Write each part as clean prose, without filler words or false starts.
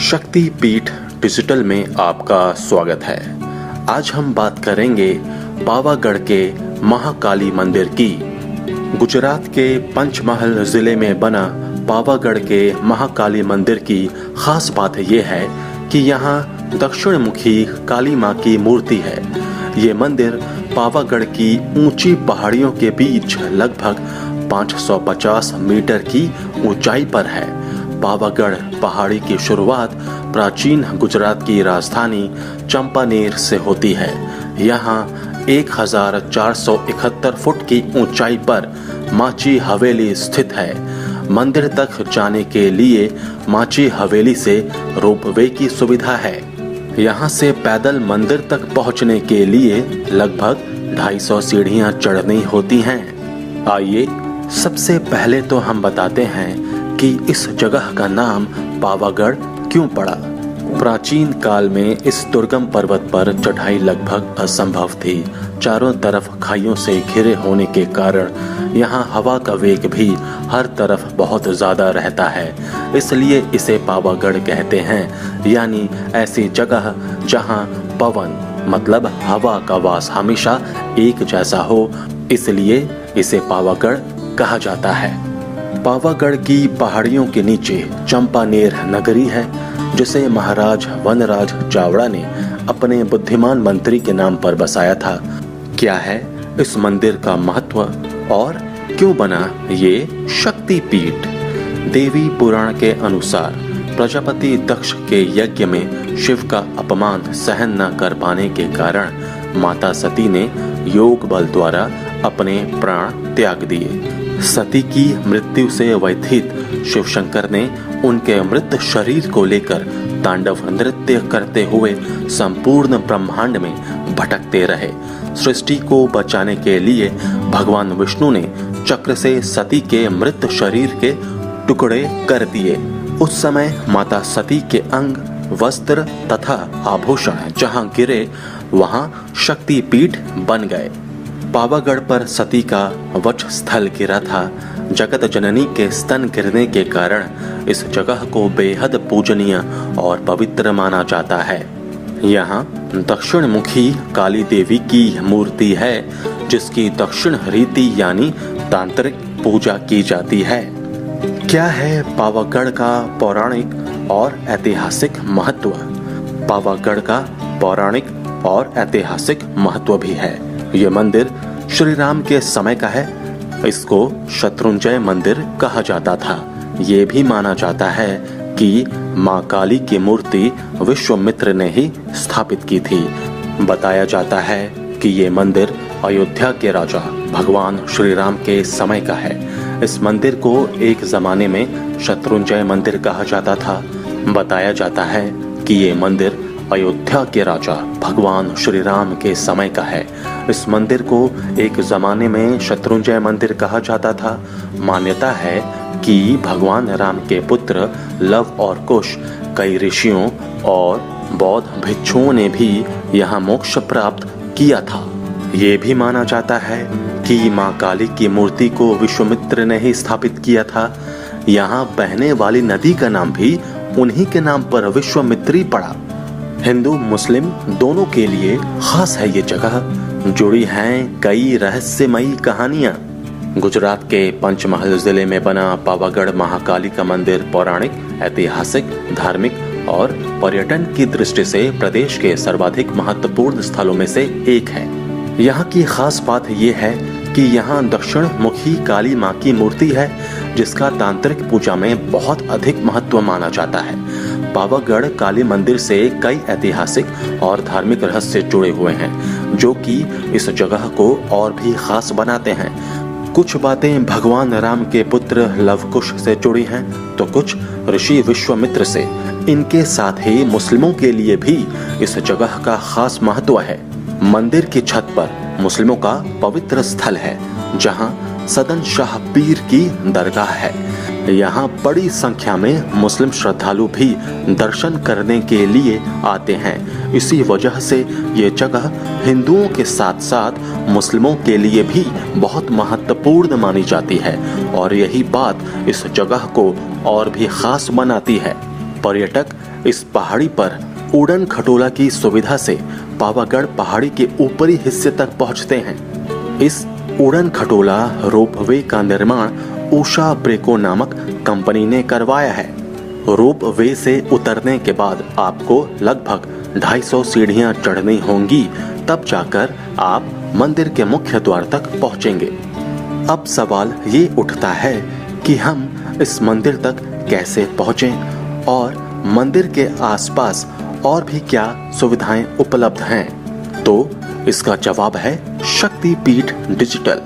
शक्ति पीठ डिजिटल में आपका स्वागत है। आज हम बात करेंगे पावागढ़ के महाकाली मंदिर की। गुजरात के पंचमहल जिले में बना पावागढ़ के महाकाली मंदिर की खास बात यह है कि यहाँ दक्षिण मुखी काली माँ की मूर्ति है। ये मंदिर पावागढ़ की ऊंची पहाड़ियों के बीच लगभग 550 मीटर की ऊंचाई पर है। पावागढ़ पहाड़ी की शुरुआत प्राचीन गुजरात की राजधानी चंपानेर से होती है। यहाँ 1471 फुट की ऊंचाई पर माची हवेली स्थित है। मंदिर तक जाने के लिए माची हवेली से रोपवे की सुविधा है। यहाँ से पैदल मंदिर तक पहुँचने के लिए लगभग 250 सीढ़ियाँ चढ़नी होती हैं। आइए सबसे पहले तो हम बताते हैं कि इस जगह का नाम पावागढ़ क्यों पड़ा। प्राचीन काल में इस दुर्गम पर्वत पर चढ़ाई लगभग असंभव थी। चारों तरफ खाइयों से घिरे होने के कारण यहाँ हवा का वेग भी हर तरफ बहुत ज्यादा रहता है, इसलिए इसे पावागढ़ कहते हैं। यानी ऐसी जगह जहाँ पवन मतलब हवा का वास हमेशा एक जैसा हो, इसलिए इसे पावागढ़ कहा जाता है। पावागढ़ की पहाड़ियों के नीचे चंपानेर नगरी है, जिसे महाराज वनराज चावड़ा ने अपने बुद्धिमान मंत्री के नाम पर बसाया था। क्या है इस मंदिर का महत्व और क्यों बना ये शक्ति पीठ? देवी पुराण के अनुसार प्रजापति दक्ष के यज्ञ में शिव का अपमान सहन न कर पाने के कारण माता सती ने योग बल द्वारा अपने प्राण त्याग दिए। सती की मृत्यु से व्यथित शिव शंकर ने उनके मृत शरीर को लेकर तांडव नृत्य करते हुए संपूर्ण ब्रह्मांड में भटकते रहे। सृष्टि को बचाने के लिए भगवान विष्णु ने चक्र से सती के मृत शरीर के टुकड़े कर दिए। उस समय माता सती के अंग, वस्त्र तथा आभूषण जहां गिरे वहां शक्ति पीठ बन गए। पावागढ़ पर सती का वक्ष स्थल गिरा था। जगत जननी के स्तन गिरने के कारण इस जगह को बेहद पूजनीय और पवित्र माना जाता है। यहाँ दक्षिण मुखी काली देवी की मूर्ति है, जिसकी दक्षिण रीति यानी तांत्रिक पूजा की जाती है। क्या है पावागढ़ का पौराणिक और ऐतिहासिक महत्व? पावागढ़ का पौराणिक और ऐतिहासिक महत्व भी है। ये मंदिर श्री राम के समय का है। इसको शत्रुंजय मंदिर कहा जाता था। ये भी माना जाता है कि माँ काली की मूर्ति विश्वामित्र ने ही स्थापित की थी। बताया जाता है कि ये मंदिर अयोध्या के राजा भगवान श्री राम के समय का है। इस मंदिर को एक जमाने में शत्रुंजय मंदिर कहा जाता था। बताया जाता है कि ये मंदिर अयोध्या के राजा भगवान श्री राम के समय का है। इस मंदिर को एक जमाने में शत्रुंजय मंदिर कहा जाता था। मान्यता है कि भगवान राम के पुत्र लव और कुश कई ऋषियों और बौद्ध भिक्षुओं ने भी यहाँ मोक्ष प्राप्त किया था। ये भी माना जाता है कि माँ काली की मूर्ति को विश्वामित्र ने ही स्थापित किया था। यहाँ बहने वाली नदी का नाम भी उन्हीं के नाम पर विश्वामित्री पड़ा। हिंदू मुस्लिम दोनों के लिए खास है ये जगह। जुड़ी हैं कई रहस्यमयी कहानियां। गुजरात के पंचमहल जिले में बना पावागढ़ महाकाली का मंदिर पौराणिक, ऐतिहासिक, धार्मिक और पर्यटन की दृष्टि से प्रदेश के सर्वाधिक महत्वपूर्ण स्थलों में से एक है। यहाँ की खास बात यह है कि यहाँ दक्षिण मुखी काली माँ की मूर्ति है, जिसका तांत्रिक पूजा में बहुत अधिक महत्व माना जाता है। पावागढ़ काली मंदिर से कई ऐतिहासिक और धार्मिक रहस्य जुड़े हुए हैं, जो कि इस जगह को और भी खास बनाते हैं। कुछ बातें भगवान राम के पुत्र लवकुश से जुड़ी हैं, तो कुछ ऋषि विश्वामित्र से। इनके साथ ही मुस्लिमों के लिए भी इस जगह का खास महत्व है। मंदिर की छत पर मुस्लिमों का पवित्र स्थल है, जहां सदन शाह पीर की दरगाह है। यहाँ बड़ी संख्या में मुस्लिम श्रद्धालु भी दर्शन करने के लिए आते हैं। इसी वजह से ये जगह हिंदुओं के साथ साथ मुस्लिमों के लिए भी बहुत महत्वपूर्ण मानी जाती है और यही बात इस जगह को और भी खास बनाती है। पर्यटक इस पहाड़ी पर उड़न खटोला की सुविधा से पावागढ़ पहाड़ी के ऊपरी हिस्से तक पहुंचते हैं। इस उड़न खटोला रोपवे का निर्माण उषा ब्रेको नामक कंपनी ने करवाया है। रोपवे से उतरने के बाद आपको लगभग 250 सीढ़ियां चढ़नी होंगी, तब जाकर आप मंदिर के मुख्य द्वार तक पहुंचेंगे। अब सवाल ये उठता है कि हम इस मंदिर तक कैसे पहुंचें और मंदिर के आसपास और भी क्या सुविधाएं उपलब्ध हैं। तो इसका जवाब है शक्तिपीठ डिजिटल।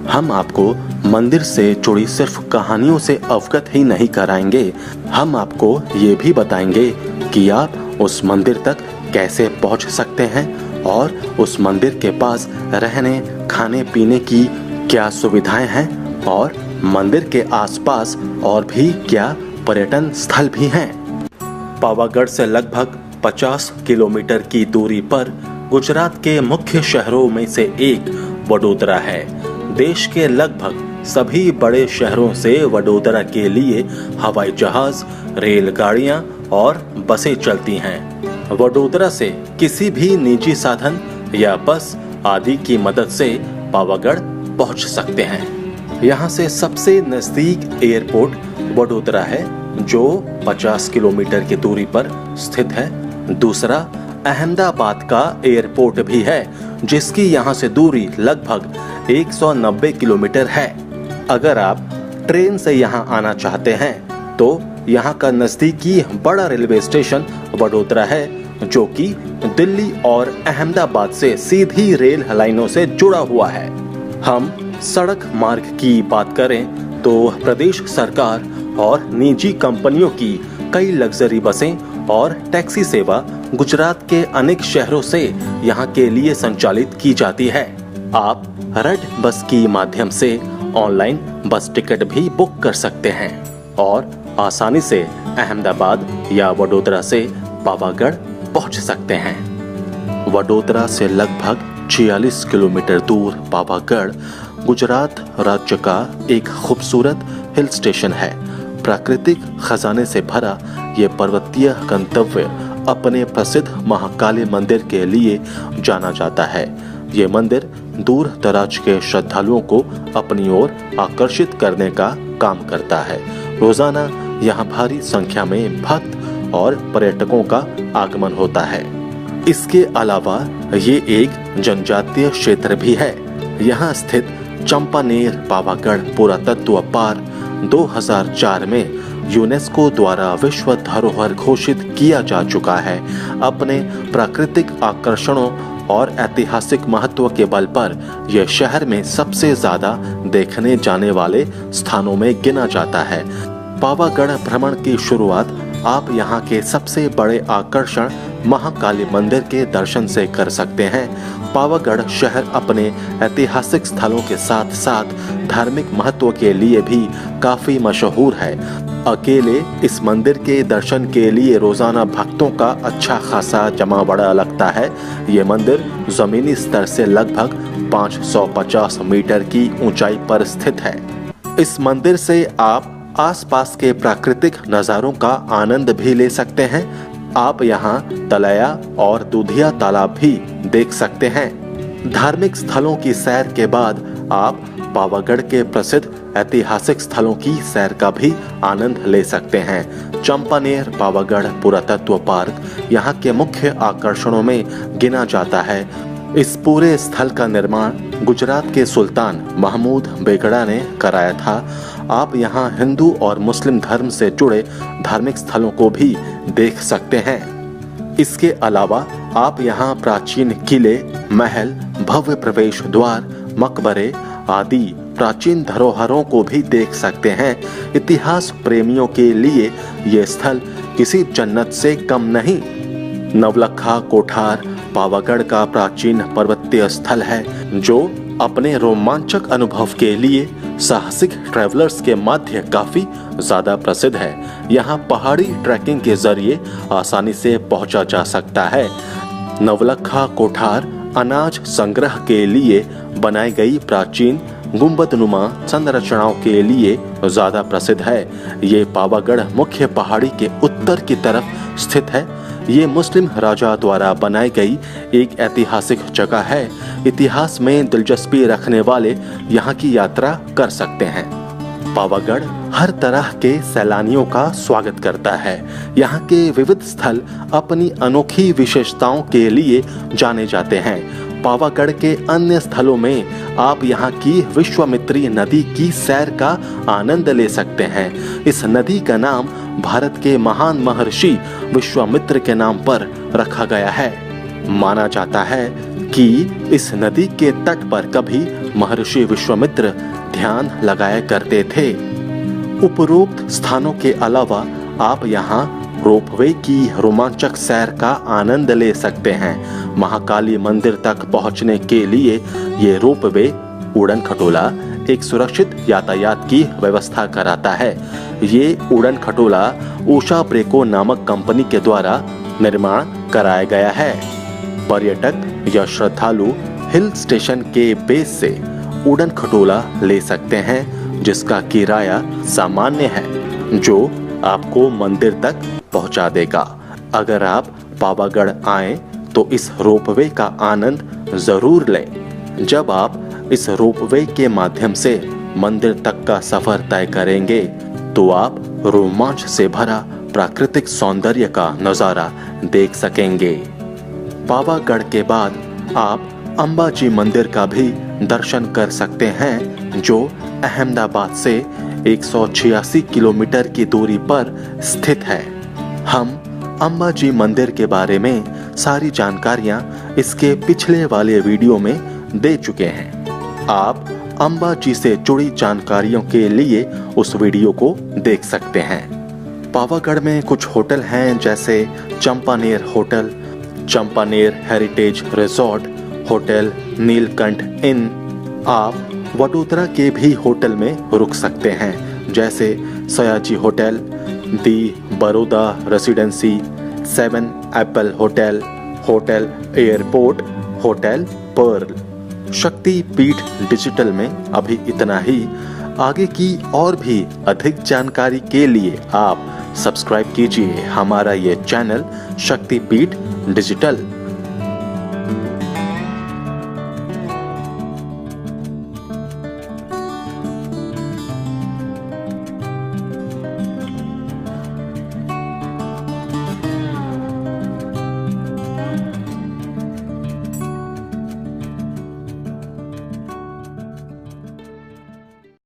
हम आपको मंदिर से जुड़ी सिर्फ कहानियों से अवगत ही नहीं कराएंगे, हम आपको ये भी बताएंगे कि आप उस मंदिर तक कैसे पहुंच सकते हैं और उस मंदिर के पास रहने खाने पीने की क्या सुविधाएं हैं और मंदिर के आसपास और भी क्या पर्यटन स्थल भी हैं। पावागढ़ से लगभग 50 किलोमीटर की दूरी पर गुजरात के मुख्य शहरों में से एक वडोदरा है। देश के लगभग सभी बड़े शहरों से वडोदरा के लिए हवाई जहाज, रेलगाड़ियां और बसें चलती हैं। वडोदरा से किसी भी निजी साधन या बस आदि की मदद से पावागढ़ पहुंच सकते हैं। यहां से सबसे नजदीक एयरपोर्ट वडोदरा है, जो 50 किलोमीटर की दूरी पर स्थित है। दूसरा अहमदाबाद का एयरपोर्ट भी है, जिसकी यहां से दूरी लगभग 190 किलोमीटर है। अगर आप ट्रेन से यहां आना चाहते हैं तो यहां का नजदीकी बड़ा रेलवे स्टेशन वडोदरा है, जो कि दिल्ली और अहमदाबाद से सीधी रेल लाइनों से जुड़ा हुआ है। हम सड़क मार्ग की बात करें तो प्रदेश सरकार और निजी कंपनियों की कई लग्जरी बसें और टैक्सी सेवा गुजरात के अनेक शहरों से यहाँ के लिए संचालित की जाती है। आप रेड बस की माध्यम से ऑनलाइन बस टिकट भी बुक कर सकते हैं और आसानी से अहमदाबाद या वडोदरा से पावागढ़ पहुंच सकते हैं। वडोदरा से लगभग 46 किलोमीटर दूर पावागढ़ गुजरात राज्य का एक खूबसूरत हिल स्टेशन है। प्राकृतिक खजाने से भरा ये पर्वतीय गंतव्य अपने प्रसिद्ध महाकाली मंदिर के लिए जाना जाता है। ये मंदिर दूर दराज के श्रद्धालुओं को अपनी ओर आकर्षित करने का काम करता है। रोजाना यहाँ भारी संख्या में भक्त और पर्यटकों का आगमन होता है। इसके अलावा ये एक जनजातीय क्षेत्र भी है। यहाँ स्थित चंपानेर पावागढ़ पुरातत्व पार्क 2004 में यूनेस्को द्वारा विश्व धरोहर घोषित किया जा चुका है। अपने प्राकृतिक आकर्षणों और ऐतिहासिक महत्व के बल पर यह शहर में सबसे ज्यादा देखने जाने वाले स्थानों में गिना जाता है। पावागढ़ भ्रमण की शुरुआत आप यहाँ के सबसे बड़े आकर्षण महाकाली मंदिर के दर्शन से कर सकते हैं। पावागढ़ शहर अपने ऐतिहासिक स्थलों के साथ साथ धार्मिक महत्व के लिए भी काफी मशहूर है। अकेले इस मंदिर के दर्शन के लिए रोजाना भक्तों का अच्छा खासा जमावड़ा लगता है। ये मंदिर जमीनी स्तर से लगभग 550 मीटर की ऊंचाई पर स्थित है। इस मंदिर से आप आसपास के प्राकृतिक नज़ारों का आनंद भी ले सकते हैं। आप यहाँ तलैया और दूधिया तालाब भी देख सकते हैं। धार्मिक स्थलों की सैर के बाद आप पावागढ़ के प्रसिद्ध ऐतिहासिक स्थलों की सैर का भी आनंद ले सकते हैं। चंपानेर पावागढ़ पुरातत्व पार्क यहाँ के मुख्य आकर्षणों में गिना जाता है। इस पूरे स्थल का निर्माण गुजरात के सुल्तान महमूद बेगड़ा ने कराया था। आप यहाँ हिंदू और मुस्लिम धर्म से जुड़े धार्मिक स्थलों को भी देख सकते हैं। इसके अलावा आप यहाँ प्राचीन किले, महल, भव्य प्रवेश द्वार, मकबरे आदि प्राचीन धरोहरों को भी देख सकते हैं। इतिहास प्रेमियों के लिए ये स्थल किसी जन्नत से कम नहीं। नवलखा कोठार पावागढ़ का प्राचीन पर्वतीय स्थल है, जो अपने रोमांचक अनुभव के लिए साहसिक ट्रैवलर्स के मध्य काफी ज्यादा प्रसिद्ध है। यहाँ पहाड़ी ट्रैकिंग के जरिए आसानी से पहुंचा जा सकता है। नवलखा कोठार अनाज संग्रह के लिए बनाई गई प्राचीन गुंबदनुमा संरचनाओं के लिए ज्यादा प्रसिद्ध है। ये पावागढ़ मुख्य पहाड़ी के उत्तर की तरफ स्थित है। ये मुस्लिम राजा द्वारा बनाई गई एक ऐतिहासिक जगह है। इतिहास में दिलचस्पी रखने वाले यहाँ की यात्रा कर सकते हैं। पावागढ़ हर तरह के सैलानियों का स्वागत करता है। यहाँ के विविध स्थल अपनी अनोखी विशेषताओं के लिए जाने जाते हैं। पावागढ़ के अन्य स्थलों में आप यहाँ की विश्वामित्री नदी की सैर का आनंद ले सकते हैं। इस नदी का नाम भारत के महान महर्षि विश्वामित्र के नाम पर रखा गया है। माना जाता है कि इस नदी के तट पर कभी महर्षि विश्वामित्र ध्यान लगाया करते थे। उपरोक्त स्थानों के अलावा आप यहाँ रोपवे की रोमांचक सैर का आनंद ले सकते हैं। महाकाली मंदिर तक पहुँचने के लिए ये रोपवे उड़न खटोला एक सुरक्षित यातायात की व्यवस्था कराता है। ये उड़न खटोला उषा ब्रेको नामक कंपनी के द्वारा निर्माण कराया गया है। पर्यटक या श्रद्धालु हिल स्टेशन के बेस से उड़न खटोला ले सकते हैं, जिसका किराया सामान्य है, जो आपको मंदिर तक पहुंचा देगा। अगर आप पावागढ़ आएं तो इस रोपवे का आनंद जरूर लें। जब आप इस रोपवे के माध्यम से मंदिर तक का सफर तय करेंगे तो आप रोमांच से भरा प्राकृतिक सौंदर्य का नजारा देख सकेंगे। पावागढ़ के बाद आप अंबाजी मंदिर का भी दर्शन कर सकते हैं, जो अहमदाबाद से 186 किलोमीटर की दूरी पर स्थित है। हम अंबाजी मंदिर के बारे में सारी जानकारियां इसके पिछले वाले वीडियो में दे चुके हैं। आप अंबाजी से जुड़ी जानकारियों के लिए उस वीडियो को देख सकते हैं। पावागढ़ में कुछ होटल हैं, जैसे Champaner hotel, Champaner heritage resort, hotel Neelkanth inn. आप वडोदरा के भी होटल में रुक सकते हैं, जैसे Sayaji hotel, the Baroda residency, 7 apple hotel, hotel airport, hotel pearl. Shakti Peeth digital में अभी इतना ही। आगे की और भी अधिक जानकारी के लिए आप सब्सक्राइब कीजिए हमारा ये चैनल शक्ति पीठ डिजिटल।